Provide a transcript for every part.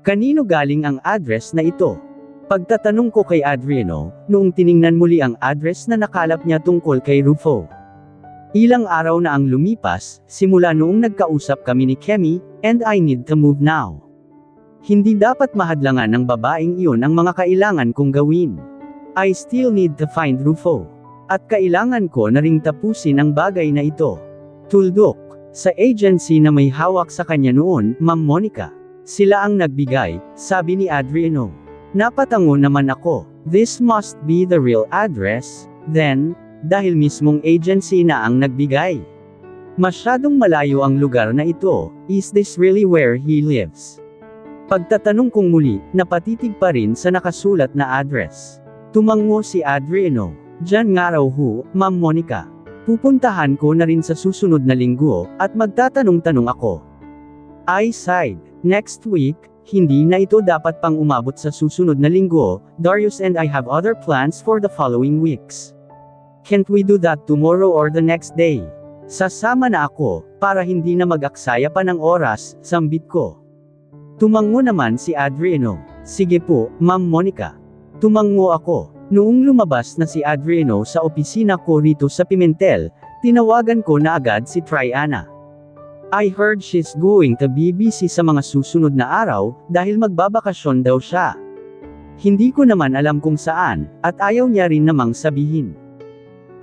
Kanino galing ang address na ito? Pagtatanong ko kay Adriano, noong tiningnan muli ang address na nakalap niya tungkol kay Rufo. Ilang araw na ang lumipas, simula noong nagkausap kami ni Kemi, and I need to move now. Hindi dapat mahadlangan ng babaeng iyon ang mga kailangan kong gawin. I still need to find Rufo. At kailangan ko na ring tapusin ang bagay na ito. Tuldok, sa agency na may hawak sa kanya noon, Ma'am Monica. Sila ang nagbigay, sabi ni Adriano. Napatango naman ako. This must be the real address, then, dahil mismong agency na ang nagbigay. Masyadong malayo ang lugar na ito. Is this really where he lives? Pagtatanong kong muli, napatitig pa rin sa nakasulat na address. Tumango si Adriano. Diyan nga raw ho, Ma'am Monica. Pupuntahan ko na rin sa susunod na linggo, at magtatanong-tanong ako. I sighed. Next week, hindi na ito dapat pang umabot sa susunod na linggo. Darius and I have other plans for the following weeks. Can't we do that tomorrow or the next day? Sasama na ako, para hindi na mag-aksaya pa ng oras, sambit ko. Tumango naman si Adriano. Sige po, Ma'am Monica. Tumango ako. Noong lumabas na si Adriano sa opisina ko rito sa Pimentel, tinawagan ko na agad si Triana. I heard she's going to be busy sa mga susunod na araw, dahil magbabakasyon daw siya. Hindi ko naman alam kung saan, at ayaw niya rin namang sabihin.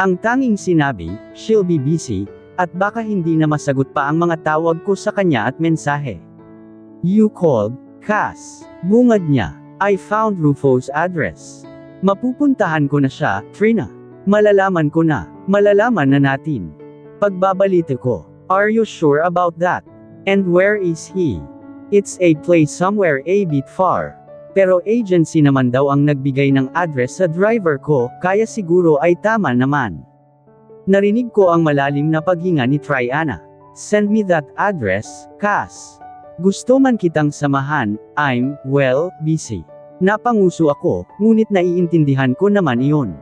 Ang tanging sinabi, she'll be busy, at baka hindi na masagot pa ang mga tawag ko sa kanya at mensahe. You called, Cass. Bungad niya. I found Rufo's address. Mapupuntahan ko na siya, Trina. Malalaman ko na. Malalaman na natin. Pagbabalita ko. Are you sure about that? And where is he? It's a place somewhere a bit far. Pero agency naman daw ang nagbigay ng address sa driver ko, kaya siguro ay tama naman. Narinig ko ang malalim na paghinga ni Triana. Send me that address, Cass. Gusto man kitang samahan, I'm, well, busy. Napanguso ako, ngunit naiintindihan ko naman iyon.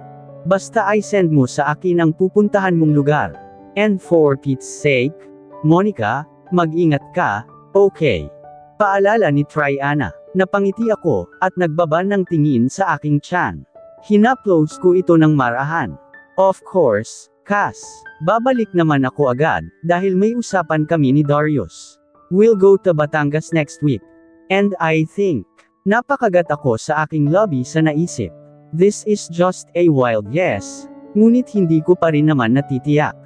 Basta ay send mo sa akin ang pupuntahan mong lugar. And for Pete's sake, Monica, mag-ingat ka, okay? Paalala ni Triana. Napangiti ako, at nagbaba ng tingin sa aking tiyan. Hinaplos ko ito ng marahan. Of course, Cass. Babalik naman ako agad, dahil may usapan kami ni Darius. We'll go to Batangas next week. And I think, napakagat ako sa aking lobby sa naisip. This is just a wild yes, ngunit hindi ko pa rin naman natitiyak.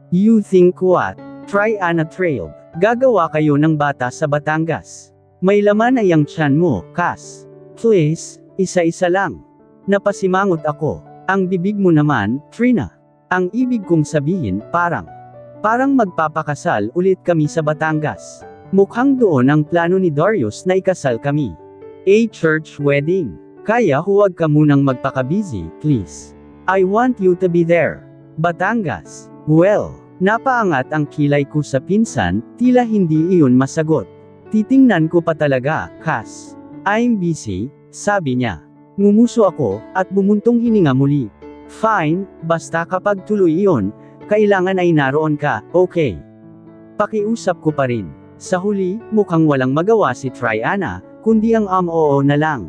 You think what? Triana trailed. Gagawa kayo ng bata sa Batangas. May laman ay ang tiyan mo, Cass. Please, isa-isa lang. Napasimangot ako. Ang bibig mo naman, Trina. Ang ibig kong sabihin, parang magpapakasal ulit kami sa Batangas. Mukhang doon ang plano ni Darius na ikasal kami. A church wedding. Kaya huwag ka munang magpaka-busy, please. I want you to be there. Batangas. Well, napaangat ang kilay ko sa pinsan, tila hindi iyon masagot. Titingnan ko pa talaga, Cass. I'm busy, sabi niya. Ngumuso ako, at bumuntong hininga muli. Fine, basta kapag tuloy iyon, kailangan ay naroon ka, okay? Pakiusap ko pa rin. Sa huli, mukhang walang magawa si Triana, kundi ang oo na lang.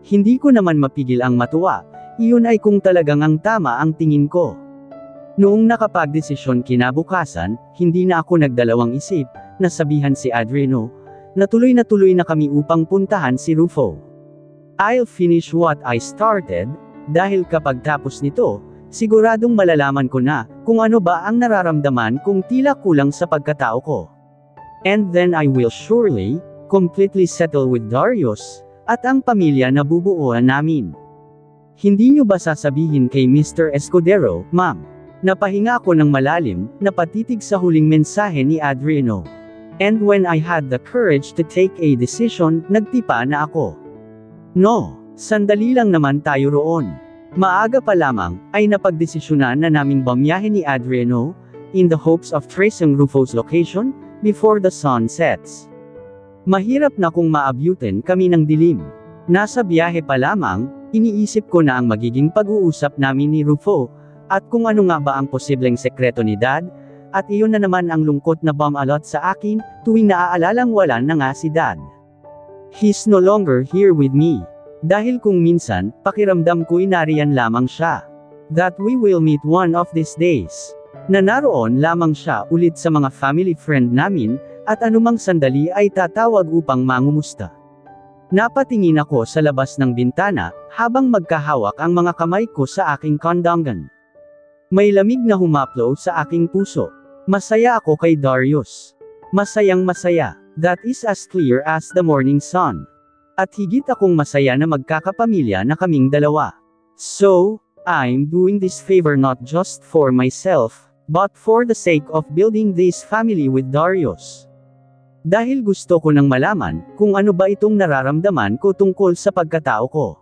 Hindi ko naman mapigil ang matuwa, iyon ay kung talagang ang tama ang tingin ko. Noong nakapagdesisyon kinabukasan, hindi na ako nagdalawang isip, nasabihan si Adriano, na tuloy na kami upang puntahan si Rufo. I'll finish what I started, dahil kapag tapos nito, siguradong malalaman ko na, kung ano ba ang nararamdaman kung tila kulang sa pagkatao ko. And then I will surely, completely settle with Darius, at ang pamilya na bubuuan namin. Hindi nyo ba sasabihin kay Mr. Escudero, Ma'am? Napahinga ako ng malalim, napatitig sa huling mensahe ni Adriano. And when I had the courage to take a decision, nagtipa na ako. No, sandali lang naman tayo roon. Maaga pa lamang, ay napagdesisyonan na naming bamiyahin ni Adriano, in the hopes of tracing Rufo's location, before the sun sets. Mahirap na kung maabyutin kami ng dilim. Nasa biyahe pa lamang, iniisip ko na ang magiging pag-uusap namin ni Rufo, at kung ano nga ba ang posibleng sekreto ni Dad, at iyon na naman ang lungkot na bumalot sa akin, tuwing naaalalang wala na nga si Dad. He's no longer here with me. Dahil kung minsan, pakiramdam ko'y nariyan lamang siya. That we will meet one of these days. Na naroon lamang siya ulit sa mga family friend namin, at anumang sandali ay tatawag upang mangumusta. Napatingin ako sa labas ng bintana, habang magkahawak ang mga kamay ko sa aking kondongan. May lamig na humaplo sa aking puso. Masaya ako kay Darius. Masayang masaya. That is as clear as the morning sun. At higit akong masaya na magkakapamilya na kaming dalawa. So, I'm doing this favor not just for myself, but for the sake of building this family with Darius. Dahil gusto ko nang malaman, kung ano ba itong nararamdaman ko tungkol sa pagkatao ko.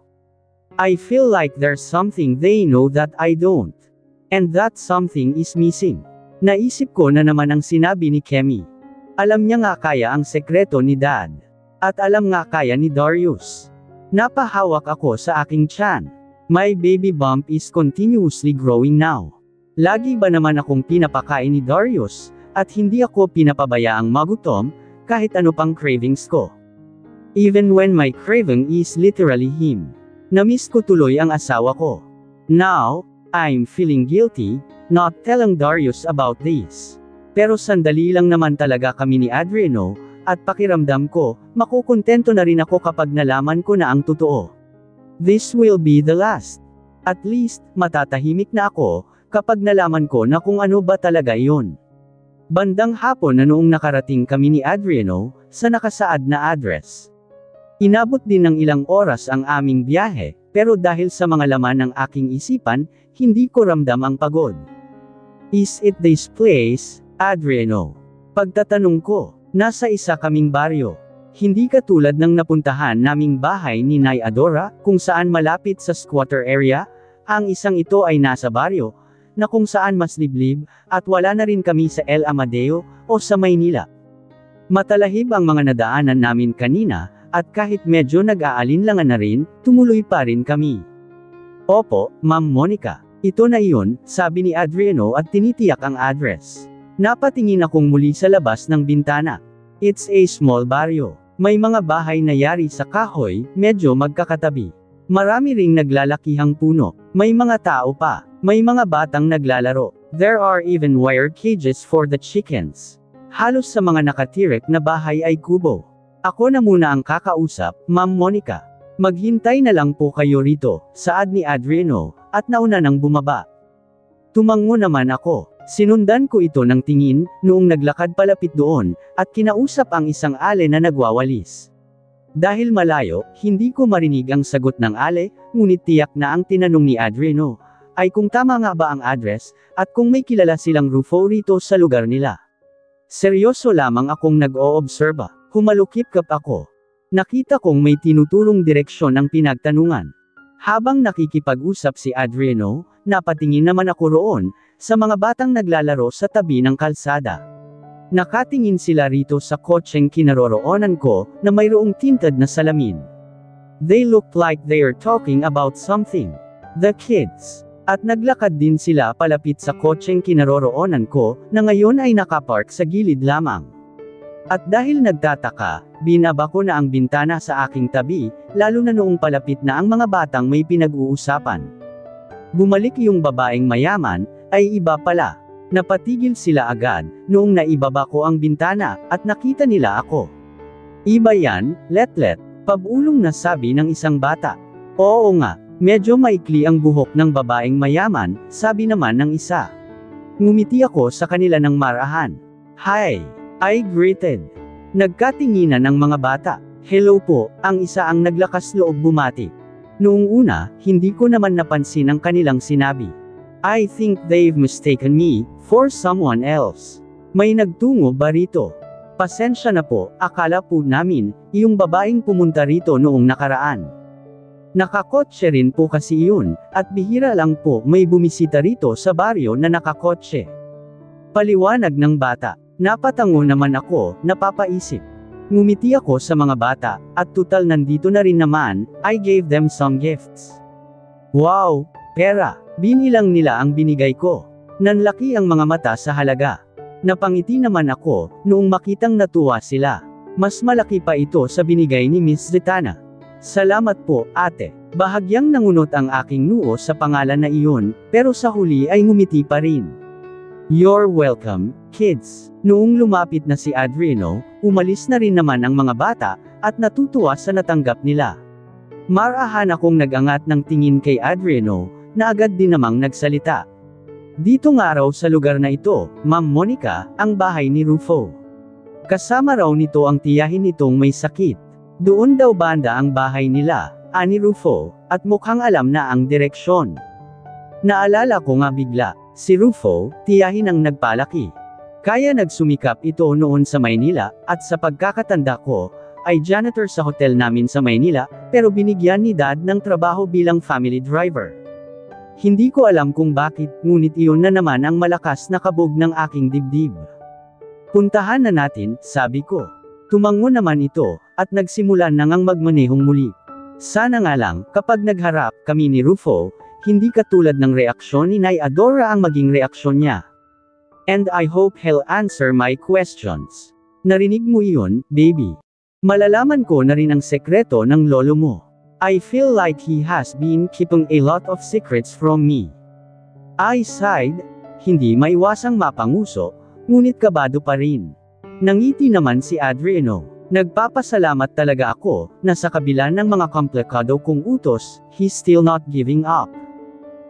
I feel like there's something they know that I don't. And that something is missing. Naisip ko na naman ang sinabi ni Kemi. Alam niya nga kaya ang sekreto ni Dad. At alam nga kaya ni Darius. Napahawak ako sa aking tiyan. My baby bump is continuously growing now. Lagi ba naman akong pinapakain ni Darius, at hindi ako pinapabayaang magutom, kahit ano pang cravings ko. Even when my craving is literally him. Namiss ko tuloy ang asawa ko. Now, I'm feeling guilty, not telling Darius about this. Pero sandali lang naman talaga kami ni Adriano, at pakiramdam ko, makukontento na rin ako kapag nalaman ko na ang totoo. This will be the last. At least, matatahimik na ako, kapag nalaman ko na kung ano ba talaga iyon. Bandang hapon na noong nakarating kami ni Adriano, sa nakasaad na address. Inabot din ng ilang oras ang aming biyahe, pero dahil sa mga laman ng aking isipan, hindi ko ramdam ang pagod. Is it this place, Adriano? Pagtatanong ko. Nasa isa kaming baryo. Hindi katulad ng napuntahan naming bahay ni Nay Adora, kung saan malapit sa squatter area, ang isang ito ay nasa baryo, na kung saan mas liblib, at wala na rin kami sa El Amadeo, o sa Maynila. Matalahib ang mga nadaanan namin kanina, at kahit medyo nag-aalinlangan na rin, tumuloy pa rin kami. Opo, Ma'am Monica. Ito na iyon, sabi ni Adriano at tinitiyak ang address. Napatingin akong muli sa labas ng bintana. It's a small baryo. May mga bahay na yari sa kahoy, medyo magkakatabi. Marami ring naglalakihang puno. May mga tao pa. May mga batang naglalaro. There are even wire cages for the chickens. Halos sa mga nakatirek na bahay ay kubo. Ako na muna ang kakausap, Ma'am Monica. Maghintay na lang po kayo rito, saad ni Adriano, at nauna nang bumaba. Tumango naman ako. Sinundan ko ito ng tingin, noong naglakad palapit doon, at kinausap ang isang ale na nagwawalis. Dahil malayo, hindi ko marinig ang sagot ng ale, ngunit tiyak na ang tinanong ni Adriano, ay kung tama nga ba ang address, at kung may kilala silang Rufo rito sa lugar nila. Seryoso lamang akong nag-oobserba, humalukip-kap ako. Nakita kong may tinuturong direksyon ang pinagtanungan. Habang nakikipag-usap si Adriano, napatingin naman ako roon, sa mga batang naglalaro sa tabi ng kalsada. Nakatingin sila rito sa kotseng kinaroroonan ko, na mayroong tinted na salamin. They looked like they are talking about something. The kids. At naglakad din sila palapit sa kotseng kinaroroonan ko, na ngayon ay nakapark sa gilid lamang. At dahil nagtataka, binaba ko na ang bintana sa aking tabi, lalo na noong palapit na ang mga batang may pinag-uusapan. Bumalik yung babaeng mayaman, ay iba pala. Napatigil sila agad, noong naibaba ko ang bintana, at nakita nila ako. Iba yan, letlet, pabulong na sabi ng isang bata. Oo nga, medyo maikli ang buhok ng babaeng mayaman, sabi naman ng isa. Ngumiti ako sa kanila ng marahan. Hi, I greeted. Nagkatinginan ng mga bata. Hello po, ang isa ang naglakas loob bumati. Noong una, hindi ko naman napansin ang kanilang sinabi. I think they've mistaken me for someone else. May nagtungo ba rito? Pasensya na po, akala po namin, yung babaeng pumunta rito noong nakaraan. Nakakotse rin po kasi yun, at bihira lang po may bumisita rito sa baryo na nakakotse. Paliwanag ng bata. Napatango naman ako, napapaisip. Ngumiti ako sa mga bata, at tutal nandito na rin naman, I gave them some gifts. Wow, pera! Binilang nila ang binigay ko. Nanlaki ang mga mata sa halaga. Napangiti naman ako, noong makitang natuwa sila. Mas malaki pa ito sa binigay ni Miss Ritana. Salamat po, ate. Bahagyang nangunot ang aking noo sa pangalan na iyon, pero sa huli ay ngumiti pa rin. You're welcome, kids. Noong lumapit na si Adriano, umalis na rin naman ang mga bata, at natutuwa sa natanggap nila. Marahan akong nag-angat ng tingin kay Adriano, na agad din namang nagsalita. Dito nga raw sa lugar na ito, Ma'am Monica, ang bahay ni Rufo. Kasama raw nito ang tiyahin nitong may sakit. Doon daw banda ang bahay nila, ani Rufo, at mukhang alam na ang direksyon. Naalala ko nga bigla. Si Rufo, tiyahin ang nagpalaki. Kaya nagsumikap ito noon sa Maynila, at sa pagkakatanda ko, ay janitor sa hotel namin sa Maynila, pero binigyan ni Dad ng trabaho bilang family driver. Hindi ko alam kung bakit, ngunit iyon na naman ang malakas na kabog ng aking dibdib. Puntahan na natin, sabi ko. Tumango naman ito, at nagsimulan na ngang magmanehong muli. Sana nga lang, kapag nagharap kami ni Rufo, hindi katulad ng reaksyon ni Nay Adora ang maging reaksyon niya. And I hope he'll answer my questions. Narinig mo iyon, baby? Malalaman ko na rin ang sekreto ng lolo mo. I feel like he has been keeping a lot of secrets from me. I sighed, hindi maiwasang mapanguso, ngunit kabado pa rin. Nangiti naman si Adriano. Nagpapasalamat talaga ako, na sa kabila ng mga komplikado kong utos, he's still not giving up.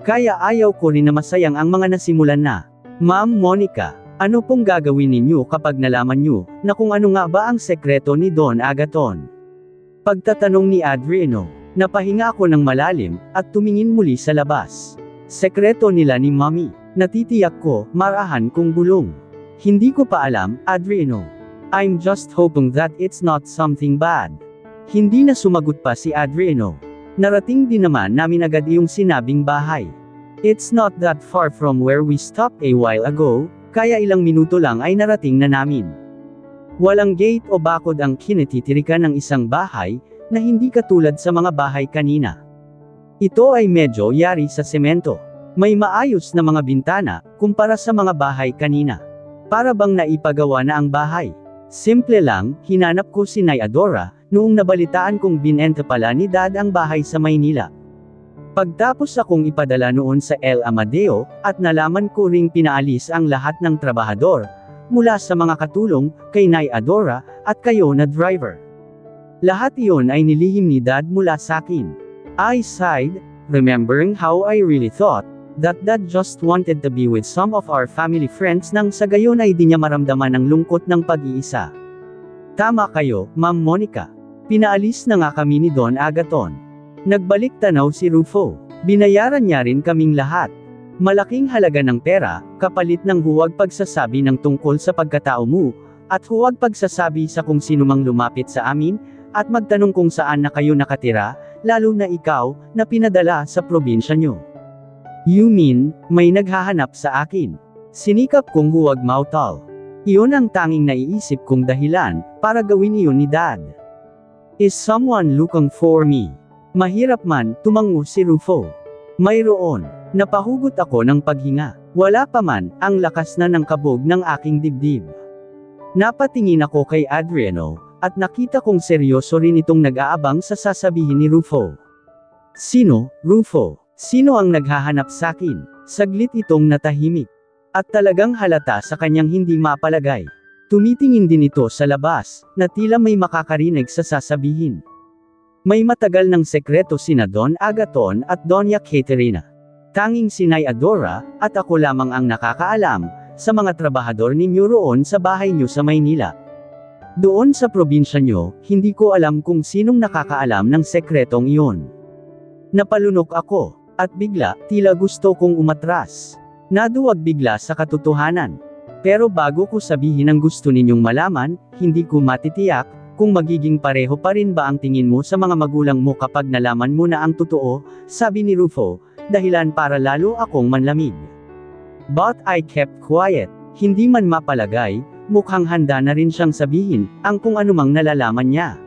Kaya ayaw ko rin na masayang ang mga nasimulan na. Ma'am Monica, ano pong gagawin ninyo kapag nalaman nyo, na kung ano nga ba ang sekreto ni Don Agaton? Pagtatanong ni Adriano, napahinga ako ng malalim, at tumingin muli sa labas. Sekreto nila ni Mommy, natitiyak ko, marahan kong bulong. Hindi ko pa alam, Adriano. I'm just hoping that it's not something bad. Hindi na sumagot pa si Adriano. Narating din naman namin agad iyong sinabing bahay. It's not that far from where we stopped a while ago, kaya ilang minuto lang ay narating na namin. Walang gate o bakod ang kinatitirikan ng isang bahay, na hindi katulad sa mga bahay kanina. Ito ay medyo yari sa semento. May maayos na mga bintana, kumpara sa mga bahay kanina. Para bang naipagawa na ang bahay. Simple lang, hinanap ko si Nay Adora, noong nabalitaan kong binenta pala ni Dad ang bahay sa Maynila. Pagtapos akong ipadala noon sa El Amadeo, at nalaman ko ring pinaalis ang lahat ng trabahador, mula sa mga katulong, kay Nay Adora, at kayo na driver. Lahat iyon ay nilihim ni Dad mula sa akin. I sighed, remembering how I really thought, that Dad just wanted to be with some of our family friends nang sa gayon ay di niya maramdaman ang lungkot ng pag-iisa. Tama kayo, Ma'am Monica. Pinaalis na nga kami ni Don Agaton. Nagbalik tanaw si Rufo. Binayaran niya rin kaming lahat. Malaking halaga ng pera, kapalit ng huwag pagsasabi ng tungkol sa pagkatao mo, at huwag pagsasabi sa kung sino mang lumapit sa amin, at magtanong kung saan na kayo nakatira, lalo na ikaw, na pinadala sa probinsya nyo. You mean, may naghahanap sa akin? Sinikap kong huwag mautal. Iyon ang tanging naiisip kong dahilan, para gawin iyon ni Dad. Is someone looking for me? Mahirap man, tumango si Rufo. Mayroon. Napahugot ako ng paghinga. Wala pa man, ang lakas na ng kabog ng aking dibdib. Napatingin ako kay Adriano, at nakita kong seryoso rin itong nag-aabang sa sasabihin ni Rufo. Sino, Rufo? Sino ang naghahanap sa akin? Saglit itong natahimik. At talagang halata sa kanyang hindi mapalagay. Tumitingin din ito sa labas, na tila may makakarinig sa sasabihin. May matagal ng sekreto sina Don Agaton at Doña Caterina. Tanging si Nay Adora, at ako lamang ang nakakaalam, sa mga trabahador ninyo roon sa bahay nyo sa Maynila. Doon sa probinsya nyo, hindi ko alam kung sinong nakakaalam ng sekretong iyon. Napalunok ako. At bigla, tila gusto kong umatras. Naduwag bigla sa katotohanan. Pero bago ko sabihin ang gusto ninyong malaman, hindi ko matitiyak, kung magiging pareho pa rin ba ang tingin mo sa mga magulang mo kapag nalaman mo na ang totoo, sabi ni Rufo, dahilan para lalo akong manlamig. But I kept quiet, hindi man mapalagay, mukhang handa na rin siyang sabihin, ang kung anumang nalalaman niya.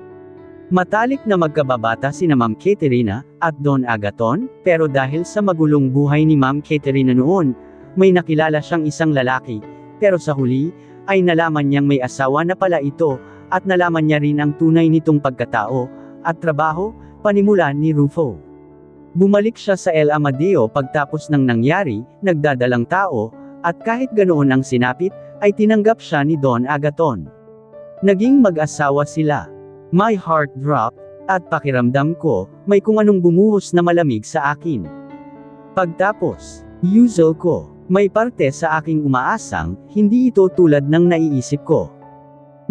Matalik na magkababata sina Ma'am Caterina, at Don Agaton, pero dahil sa magulong buhay ni Ma'am Caterina noon, may nakilala siyang isang lalaki, pero sa huli, ay nalaman niyang may asawa na pala ito, at nalaman niya rin ang tunay nitong pagkatao, at trabaho, panimula ni Rufo. Bumalik siya sa El Amadeo pagtapos ng nangyari, nagdadalang tao, at kahit ganoon ang sinapit, ay tinanggap siya ni Don Agaton. Naging mag-asawa sila. My heart dropped, at pakiramdam ko, may kung anong bumuhos na malamig sa akin. Pagtapos, usual ko, may parte sa aking umaasang, hindi ito tulad ng naiisip ko.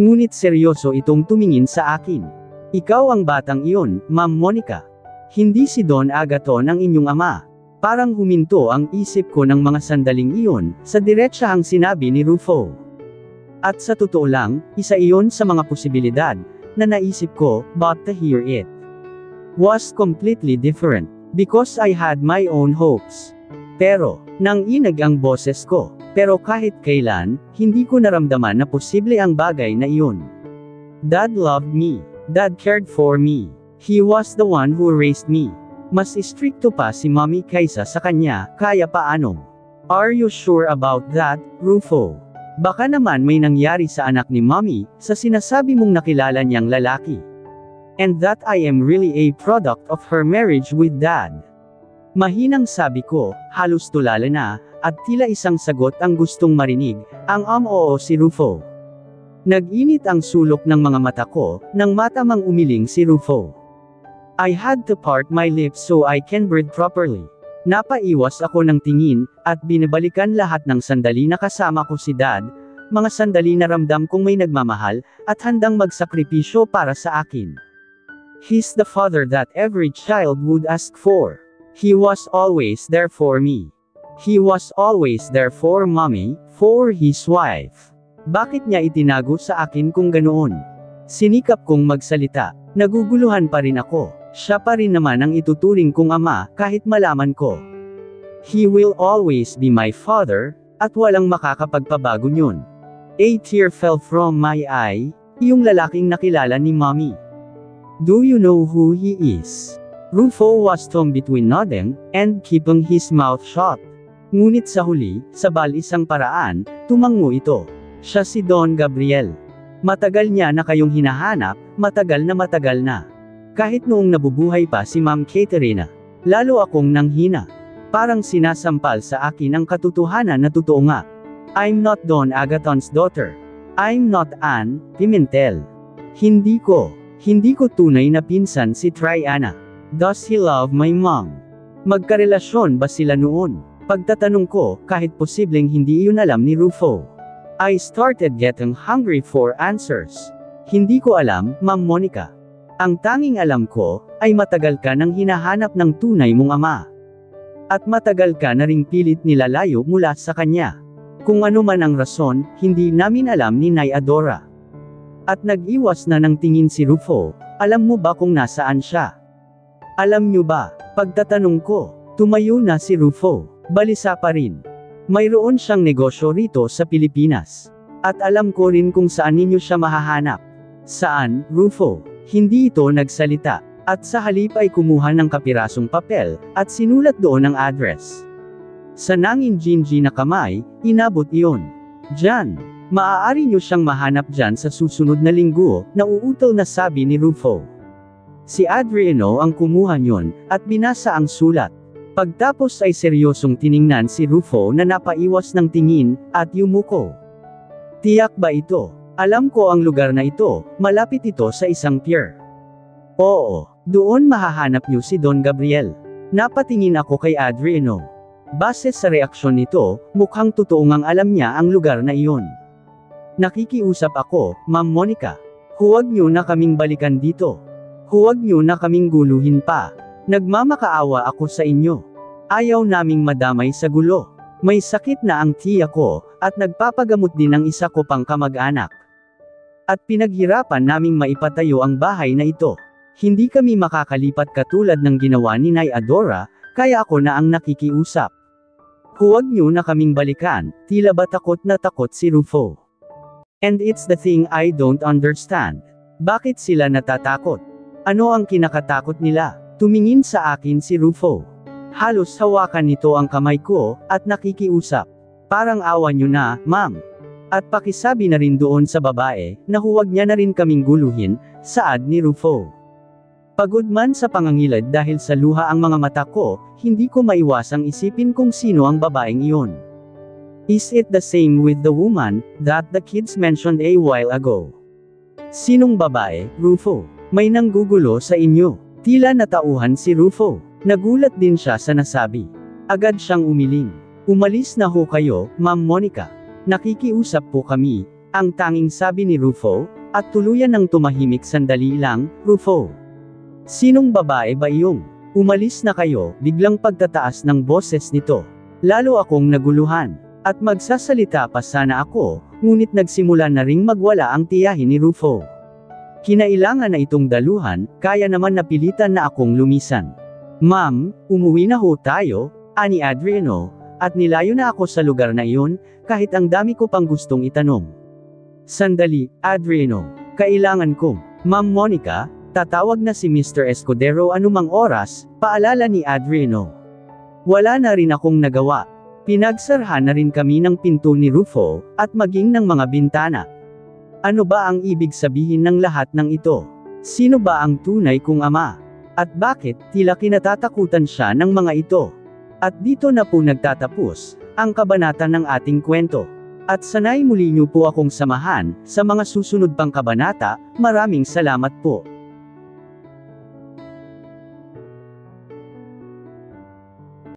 Ngunit seryoso itong tumingin sa akin. Ikaw ang batang iyon, Ma'am Monica. Hindi si Don Agaton ang inyong ama. Parang huminto ang isip ko ng mga sandaling iyon, sa diretsahang sinabi ni Rufo. At sa totoo lang, isa iyon sa mga posibilidad, na naisip ko, but to hear it was completely different, because I had my own hopes. Pero, nang inag ang boses ko, pero kahit kailan, hindi ko naramdaman na posible ang bagay na iyon. Dad loved me. Dad cared for me. He was the one who raised me. Mas istrikto pa si Mommy kaysa sa kanya, kaya paano? Are you sure about that, Rufo? Baka naman may nangyari sa anak ni Mommy, sa sinasabi mong nakilala niyang lalaki. And that I am really a product of her marriage with Dad. Mahinang sabi ko, halos tulala na, at tila isang sagot ang gustong marinig, ang oo si Rufo. Nag-init ang sulok ng mga mata ko, nang matamang umiling si Rufo. I had to part my lips so I can breathe properly. Napaiwas ako ng tingin, at binabalikan lahat ng sandali na kasama ko si Dad, mga sandali na ramdam kong may nagmamahal, at handang magsakripisyo para sa akin. He's the father that every child would ask for. He was always there for me. He was always there for Mommy, for his wife. Bakit niya itinago sa akin kung ganoon? Sinikap kong magsalita. Naguguluhan pa rin ako. Siya pa rin naman ang ituturing kong ama, kahit malaman ko. He will always be my father, at walang makakapagpabago niyon. A tear fell from my eye, yung lalaking nakilala ni Mommy. Do you know who he is? Rufo was torn between nodding, and keeping his mouth shut. Ngunit sa huli, sa balisang paraan, tumango ito. Siya si Don Gabriel. Matagal niya na kayong hinahanap, matagal na. Kahit noong nabubuhay pa si Ma'am Caterina, lalo akong nanghina. Parang sinasampal sa akin ang katotohanan na totoo nga. I'm not Don Agaton's daughter. I'm not Ann Pimentel. Hindi ko tunay na pinsan si Triana. Does he love my mom? Magkarelasyon ba sila noon? Pagtatanong ko, kahit posibleng hindi iyon alam ni Rufo. I started getting hungry for answers. Hindi ko alam, Ma'am Monica. Ang tanging alam ko, ay matagal ka nang hinahanap ng tunay mong ama. At matagal ka na ring pilit nilalayo mula sa kanya. Kung ano man ang rason, hindi namin alam ni Nay Adora. At nag-iwas na ng tingin si Rufo, alam mo ba kung nasaan siya? Alam nyo ba? Pagtatanong ko, tumayo na si Rufo, balisa pa rin. Mayroon siyang negosyo rito sa Pilipinas. At alam ko rin kung saan ninyo siya mahahanap. Saan, Rufo? Hindi ito nagsalita, at sa halip ay kumuha ng kapirasong papel, at sinulat doon ang address. Sa nanging gingi na kamay, inabot iyon. Diyan, maaari niyo siyang mahanap dyan sa susunod na linggo, nauutal na sabi ni Rufo. Si Adriano ang kumuha niyon, at binasa ang sulat. Pagtapos ay seryosong tiningnan si Rufo na napaiwas ng tingin, at yumuko. Tiyak ba ito? Alam ko ang lugar na ito, malapit ito sa isang pier. Oo, doon mahahanap niyo si Don Gabriel. Napatingin ako kay Adriano. Base sa reaksyon nito, mukhang totoo ngang alam niya ang lugar na iyon. Nakikiusap ako, Ma'am Monica. Huwag niyo na kaming balikan dito. Huwag niyo na kaming guluhin pa. Nagmamakaawa ako sa inyo. Ayaw naming madamay sa gulo. May sakit na ang tiya ko, at nagpapagamot din ang isa ko pang kamag-anak. At pinaghirapan naming maipatayo ang bahay na ito. Hindi kami makakalipat katulad ng ginawa ni Nay Adora, kaya ako na ang nakikiusap. Huwag niyo na kaming balikan, tila ba takot na takot si Rufo. And it's the thing I don't understand. Bakit sila natatakot? Ano ang kinakatakot nila? Tumingin sa akin si Rufo. Halos hawakan nito ang kamay ko, at nakikiusap. Parang awa niyo na, Ma'am. At pakisabi na rin doon sa babae, na huwag niya na rin kaming guluhin, saad ni Rufo. Pagod man sa pangangilad dahil sa luha ang mga mata ko, hindi ko maiwasang isipin kung sino ang babaeng iyon. Is it the same with the woman that the kids mentioned a while ago? Sinong babae, Rufo? May nanggugulo sa inyo. Tila natauhan si Rufo. Nagulat din siya sa nasabi. Agad siyang umiling. Umalis na ho kayo, Ma'am Monica. Nakikiusap po kami, ang tanging sabi ni Rufo, at tuluyan ng tumahimik sandali lang, Rufo. Sinong babae ba iyong? Umalis na kayo, biglang pagtataas ng boses nito. Lalo akong naguluhan. At magsasalita pa sana ako, ngunit nagsimula na ring magwala ang tiyahin ni Rufo. Kinailangan na itong daluhan, kaya naman napilitan na akong lumisan. Ma'am, umuwi na ho tayo, ani Adriano, at nilayo na ako sa lugar na iyon, kahit ang dami ko pang gustong itanong. Sandali, Adriano, kailangan ko. Ma'am Monica, tatawag na si Mr. Escudero anumang oras, paalala ni Adriano. Wala na rin akong nagawa. Pinagsarhan na rin kami ng pinto ni Rufo, at maging ng mga bintana. Ano ba ang ibig sabihin ng lahat ng ito? Sino ba ang tunay kong ama? At bakit tila kinatatakutan siya ng mga ito? At dito na po nagtatapos ang kabanata ng ating kwento. At sanay muli niyo po akong samahan sa mga susunod pang kabanata. Maraming salamat po.